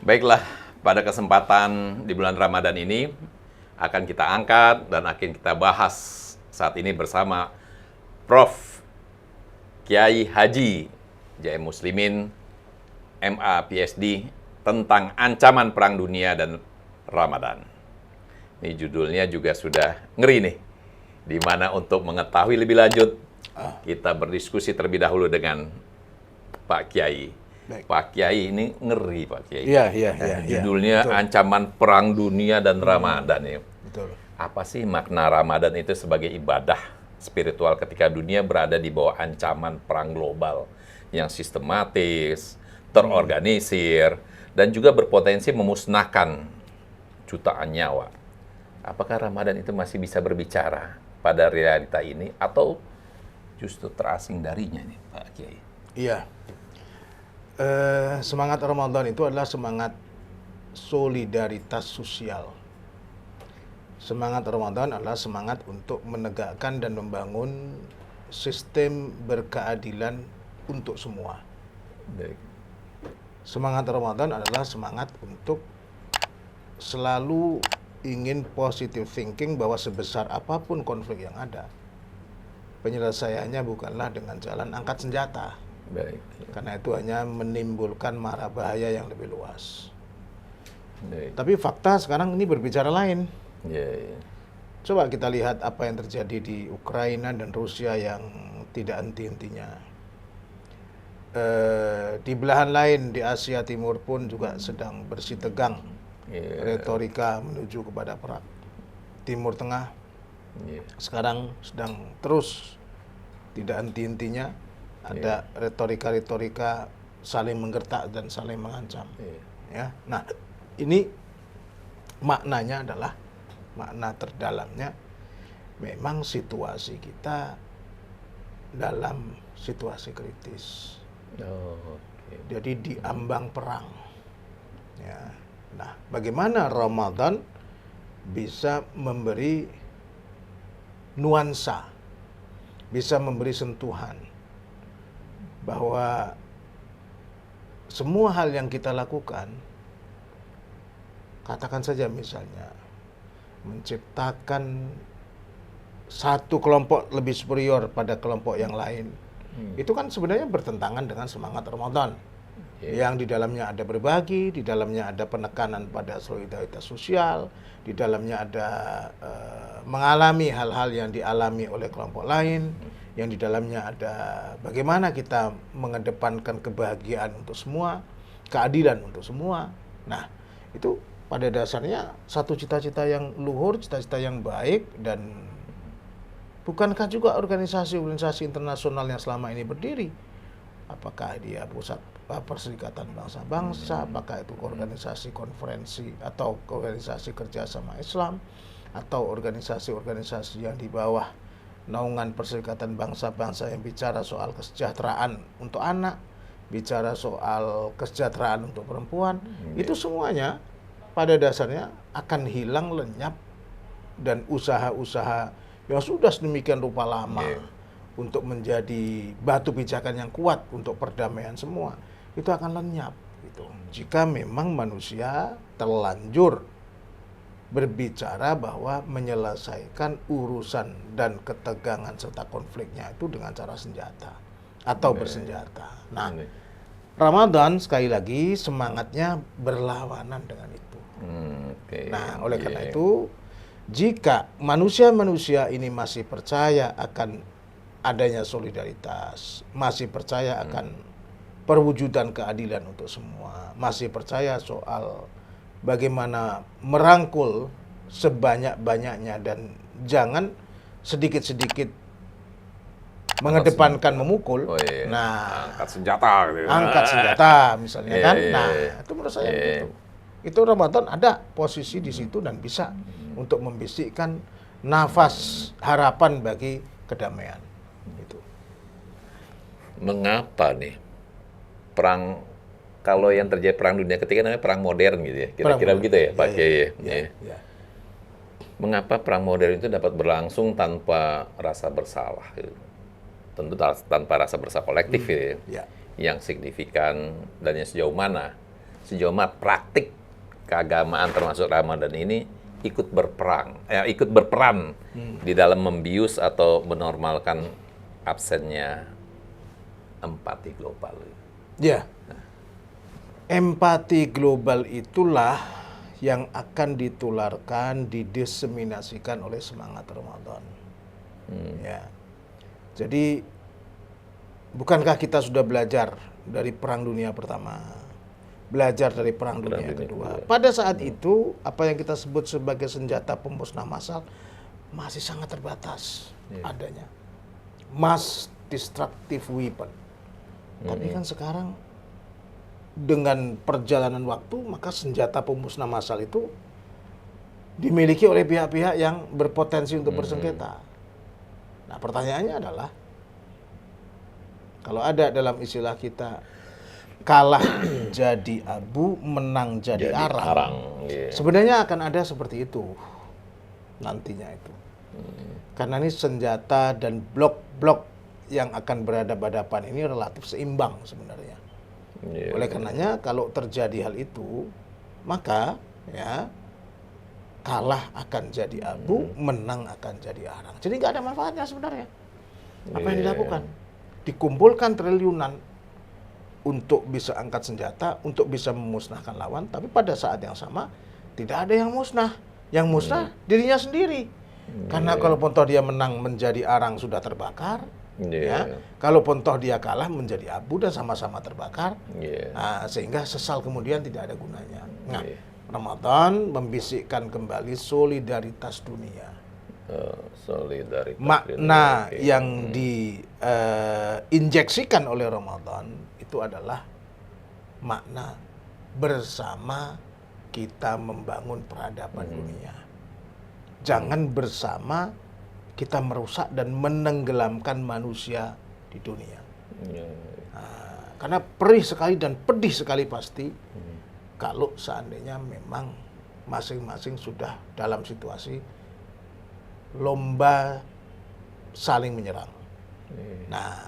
Baiklah, pada kesempatan di bulan Ramadan ini akan kita angkat dan akan kita bahas saat ini bersama Prof. Kiai Haji J.M. Muslimin, MA PhD, tentang ancaman perang dunia dan Ramadan. Ini judulnya juga sudah ngeri nih, di mana untuk mengetahui lebih lanjut, kita berdiskusi terlebih dahulu dengan Pak Kiai. Baik. Pak Kiai ini ngeri, Pak Kiai. Iya. Judulnya Betul. Ancaman Perang Dunia dan Ramadan ya. Betul. Apa sih makna Ramadan itu sebagai ibadah spiritual ketika dunia berada di bawah ancaman perang global yang sistematis, terorganisir, dan juga berpotensi memusnahkan jutaan nyawa? Apakah Ramadan itu masih bisa berbicara pada realita ini atau justru terasing darinya nih, Pak Kiai? Iya. Semangat Ramadan itu adalah semangat solidaritas sosial. Semangat Ramadan adalah semangat untuk menegakkan dan membangun sistem berkeadilan untuk semua. Baik. Semangat Ramadan adalah semangat untuk selalu ingin positive thinking bahwa sebesar apapun konflik yang ada, penyelesaiannya bukanlah dengan jalan angkat senjata. Baik. Karena itu hanya menimbulkan mara bahaya yang lebih luas. Baik. Tapi fakta sekarang ini berbicara lain. Ya. Coba kita lihat apa yang terjadi di Ukraina dan Rusia yang tidak henti-hentinya. Di belahan lain di Asia Timur pun juga sedang bersitegang. Retorika menuju kepada perang. Timur Tengah sekarang sedang terus tidak henti-hentinya. Ada retorika-retorika saling menggertak dan saling mengancam. Ya, nah ini maknanya adalah makna terdalamnya memang situasi kita dalam situasi kritis. Jadi di ambang perang. Ya. Nah, bagaimana Ramadan bisa memberi nuansa, bisa memberi sentuhan bahwa semua hal yang kita lakukan, katakan saja misalnya menciptakan satu kelompok lebih superior pada kelompok yang lain, itu kan sebenarnya bertentangan dengan semangat Ramadan. Yang di dalamnya ada berbagi, di dalamnya ada penekanan pada solidaritas sosial, di dalamnya ada mengalami hal-hal yang dialami oleh kelompok lain, yang di dalamnya ada bagaimana kita mengedepankan kebahagiaan untuk semua, keadilan untuk semua. Nah, itu pada dasarnya satu cita-cita yang luhur, cita-cita yang baik. Dan bukankah juga organisasi-organisasi internasional yang selama ini berdiri, apakah dia pusat Perserikatan Bangsa-Bangsa, apakah itu organisasi konferensi atau organisasi kerjasama Islam, atau organisasi-organisasi yang di bawah naungan Perserikatan Bangsa-Bangsa yang bicara soal kesejahteraan untuk anak, bicara soal kesejahteraan untuk perempuan, itu semuanya pada dasarnya akan hilang lenyap, dan usaha-usaha yang sudah sedemikian rupa lama untuk menjadi batu pijakan yang kuat untuk perdamaian semua, itu akan lenyap gitu. Jika memang manusia terlanjur berbicara bahwa menyelesaikan urusan dan ketegangan serta konfliknya itu dengan cara senjata atau bersenjata. Nah, Ramadan sekali lagi semangatnya berlawanan dengan itu. Nah, oleh karena itu, jika manusia-manusia ini masih percaya akan adanya solidaritas, masih percaya akan perwujudan keadilan untuk semua, masih percaya soal bagaimana merangkul sebanyak-banyaknya dan jangan sedikit-sedikit mengedepankan memukul. Nah, angkat senjata gitu. Angkat senjata misalnya kan. Nah, itu menurut saya begitu. Itu Ramadan ada posisi di situ dan bisa untuk membisikkan nafas harapan bagi kedamaian. Itu. Mengapa nih perang, kalau yang terjadi perang dunia ketiga namanya perang modern gitu ya, kira-kira begitu ya, Pak Kiai? Ya. Mengapa perang modern itu dapat berlangsung tanpa rasa bersalah? Gitu? Tentu tanpa rasa bersalah kolektif gitu ya, yang signifikan dan yang sejauh mana sejauh mana praktik keagamaan termasuk Ramadan ini ikut berperan di dalam membius atau menormalkan absennya empati global. Ya, empati global itulah yang akan ditularkan, didiseminasikan oleh semangat Ramadan. Ya, jadi bukankah kita sudah belajar dari Perang Dunia Pertama, belajar dari Perang Dunia Kedua? Pada saat itu, apa yang kita sebut sebagai senjata pemusnah massal masih sangat terbatas adanya, mass destructive weapon. Tapi kan sekarang dengan perjalanan waktu, maka senjata pemusnah massal itu dimiliki oleh pihak-pihak yang berpotensi untuk bersengketa. Nah, pertanyaannya adalah, kalau ada dalam istilah kita, kalah jadi abu, menang jadi arang. Sebenarnya akan ada seperti itu nantinya itu. Karena ini senjata dan blok-blok yang akan berhadapan-hadapan ini relatif seimbang sebenarnya. Oleh karenanya kalau terjadi hal itu, maka ya kalah akan jadi abu, menang akan jadi arang. Jadi nggak ada manfaatnya sebenarnya. Apa yang dilakukan? Dikumpulkan triliunan untuk bisa angkat senjata, untuk bisa memusnahkan lawan, tapi pada saat yang sama tidak ada yang musnah. Yang musnah dirinya sendiri. Karena kalau toh dia menang menjadi arang sudah terbakar, ya. Kalau toh dia kalah menjadi abu dan sama-sama terbakar, nah, sehingga sesal kemudian tidak ada gunanya. Nah, Ramadan membisikkan kembali solidaritas dunia. Solidaritas makna yang diinjeksikan oleh Ramadan itu adalah makna bersama kita membangun peradaban dunia. Jangan bersama kita merusak dan menenggelamkan manusia di dunia. Nah, karena perih sekali dan pedih sekali pasti kalau seandainya memang masing-masing sudah dalam situasi lomba saling menyerang. Nah,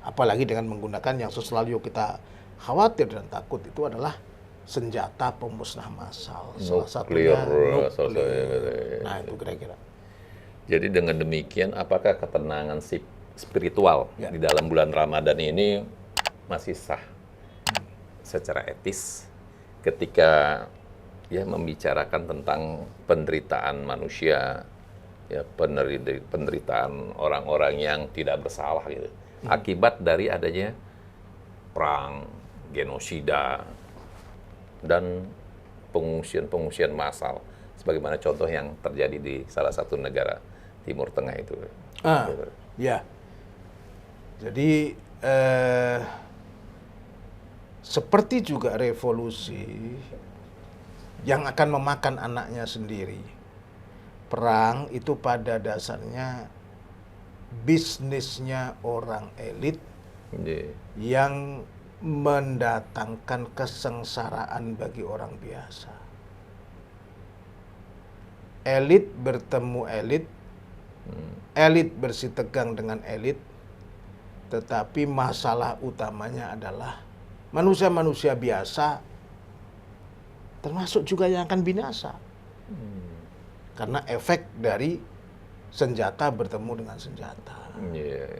apalagi dengan menggunakan yang selalu kita khawatir dan takut itu adalah senjata pemusnah massal. Salah satunya nuklir. Nah, itu kira-kira. Jadi dengan demikian, apakah ketenangan spiritual di dalam bulan Ramadan ini masih sah secara etis ketika ya membicarakan tentang penderitaan manusia, ya penderitaan orang-orang yang tidak bersalah gitu, akibat dari adanya perang, genosida, dan pengungsian massal, sebagaimana contoh yang terjadi di salah satu negara Timur Tengah itu. Ya. Jadi seperti juga revolusi yang akan memakan anaknya sendiri. Perang itu pada dasarnya bisnisnya orang elit yang mendatangkan kesengsaraan bagi orang biasa. Elit bertemu elit, elit bersitegang dengan elit, tetapi masalah utamanya adalah manusia-manusia biasa, termasuk juga yang akan binasa. Karena efek dari senjata bertemu dengan senjata.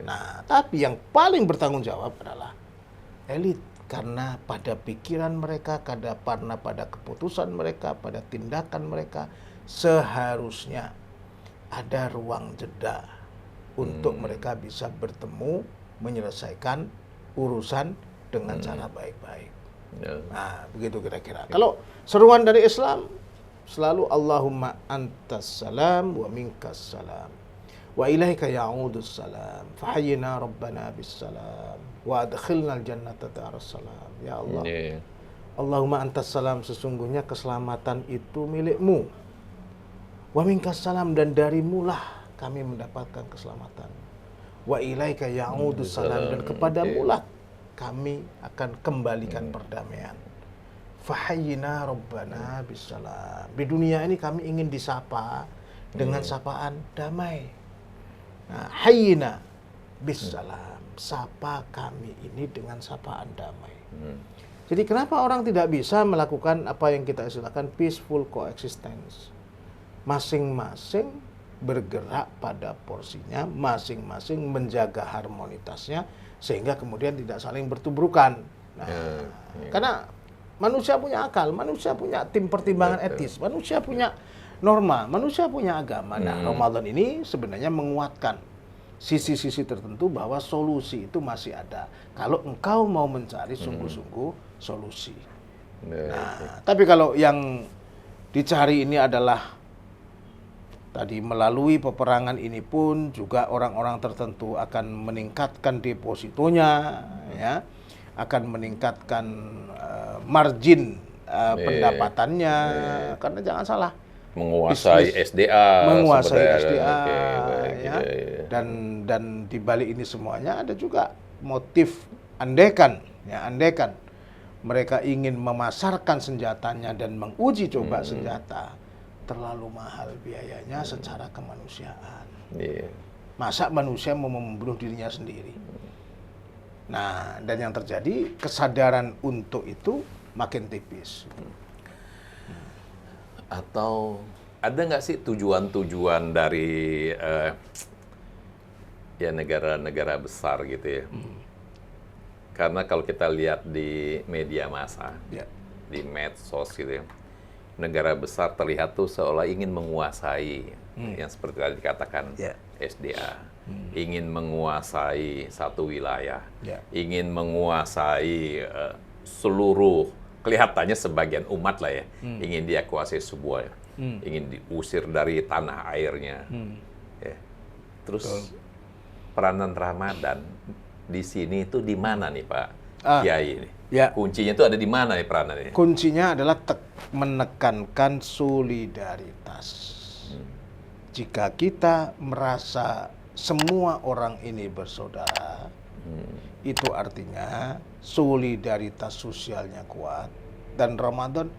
Nah, tapi yang paling bertanggung jawab adalah elit, karena pada pikiran mereka, karena pada keputusan mereka, pada tindakan mereka, seharusnya ada ruang jeda untuk mereka bisa bertemu, menyelesaikan urusan dengan cara baik-baik. Nah, begitu kira-kira. Kalau seruan dari Islam selalu Allahumma antas salam wa minkas salam wa ilaika ya'udus salam fahayyina rabbana bis salam wa adkhilnal jannata daras salam. Ya Allah, Allahumma antas salam, sesungguhnya keselamatan itu milikmu, wa minkas salam, dan darimulah kami mendapatkan keselamatan, wa ilaika ya'udus salam, dan kepadamulah kami akan kembalikan perdamaian. Fahayyina rabbana bisalam. Di dunia ini kami ingin disapa dengan sapaan damai. Nah, hayyina bisalam, sapa kami ini dengan sapaan damai. Jadi kenapa orang tidak bisa melakukan apa yang kita istilahkan peaceful coexistence? Masing-masing bergerak pada porsinya, masing-masing menjaga harmonitasnya, sehingga kemudian tidak saling bertubrukan. Nah, karena manusia punya akal, manusia punya tim pertimbangan etis, manusia punya norma, manusia punya agama. Nah, Ramadan ini sebenarnya menguatkan sisi-sisi tertentu bahwa solusi itu masih ada. Kalau engkau mau mencari sungguh-sungguh solusi. Nah, tapi kalau yang dicari ini adalah tadi melalui peperangan ini pun juga orang-orang tertentu akan meningkatkan depositonya, ya, akan meningkatkan margin pendapatannya, karena jangan salah. Menguasai SDA, ya. Dan di balik ini semuanya ada juga motif andaikan mereka ingin memasarkan senjatanya dan menguji coba senjata, terlalu mahal biayanya secara kemanusiaan. Masa manusia mau membunuh dirinya sendiri? Nah, dan yang terjadi kesadaran untuk itu makin tipis. Atau ada nggak sih tujuan-tujuan dari ya negara-negara besar gitu ya? Karena kalau kita lihat di media massa, di medsos gitu ya, negara besar terlihat tuh seolah ingin menguasai yang seperti tadi dikatakan SDA, ingin menguasai satu wilayah, ingin menguasai seluruh, kelihatannya sebagian umat lah ya, ingin dia kuasai sebuah, ingin diusir dari tanah airnya. Ya. Terus peranan Ramadan di sini itu di mana nih Pak Kiai? Kuncinya itu ada di mana nih peranannya? Kuncinya adalah menekankan solidaritas. Jika kita merasa semua orang ini bersaudara, itu artinya solidaritas sosialnya kuat, dan Ramadan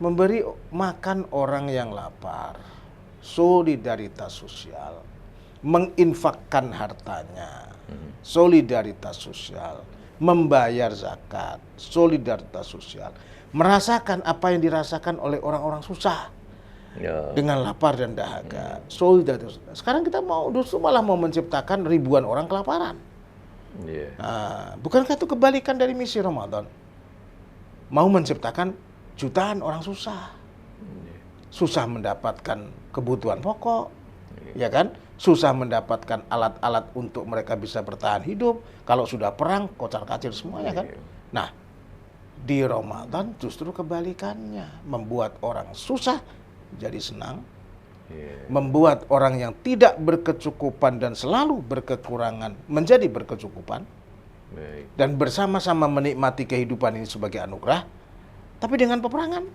memberi makan orang yang lapar, solidaritas sosial, menginfakkan hartanya, solidaritas sosial, membayar zakat, solidaritas sosial, merasakan apa yang dirasakan oleh orang-orang susah dengan lapar dan dahaga, solidaritas. Sekarang kita justru malah mau menciptakan ribuan orang kelaparan. Nah, bukankah itu kebalikan dari misi Ramadan? Mau menciptakan jutaan orang susah, susah mendapatkan kebutuhan pokok, ya kan? Susah mendapatkan alat-alat untuk mereka bisa bertahan hidup. Kalau sudah perang, kocar-kacir semuanya kan. Nah, di Ramadan justru kebalikannya, membuat orang susah jadi senang, membuat orang yang tidak berkecukupan dan selalu berkekurangan menjadi berkecukupan, dan bersama-sama menikmati kehidupan ini sebagai anugerah, tapi dengan peperangan.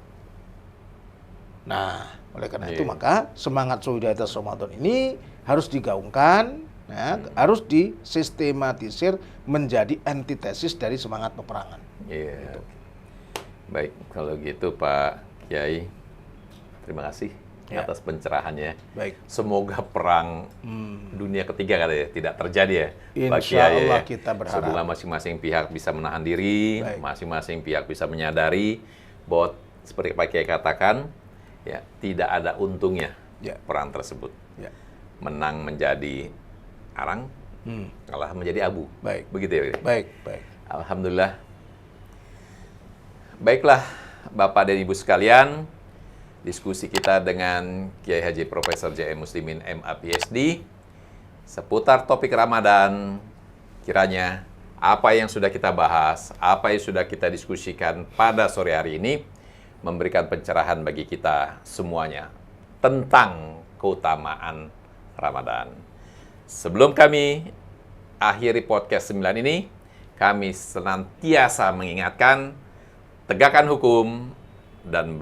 Nah, oleh karena itu maka semangat solidaritas Ramadan ini harus digaungkan, harus disistematisir menjadi antitesis dari semangat peperangan. Gitu. Baik, kalau gitu Pak Kiai, terima kasih atas pencerahannya. Baik. Semoga perang dunia ketiga katanya tidak terjadi ya. Insya Allah kita berharap. Semoga masing-masing pihak bisa menahan diri, masing-masing pihak bisa menyadari bahwa seperti Pak Kiai katakan, ya tidak ada untungnya perang tersebut. Menang menjadi arang, kalah menjadi abu. Baik. Begitu ya. Baik. Alhamdulillah. Baiklah, Bapak dan Ibu sekalian, diskusi kita dengan Kiai Haji Profesor J.M. Muslimin MA PhD seputar topik Ramadan. Kiranya apa yang sudah kita bahas, apa yang sudah kita diskusikan pada sore hari ini memberikan pencerahan bagi kita semuanya tentang keutamaan Ramadan. Sebelum kami akhiri podcast 9 ini, kami senantiasa mengingatkan tegakkan hukum dan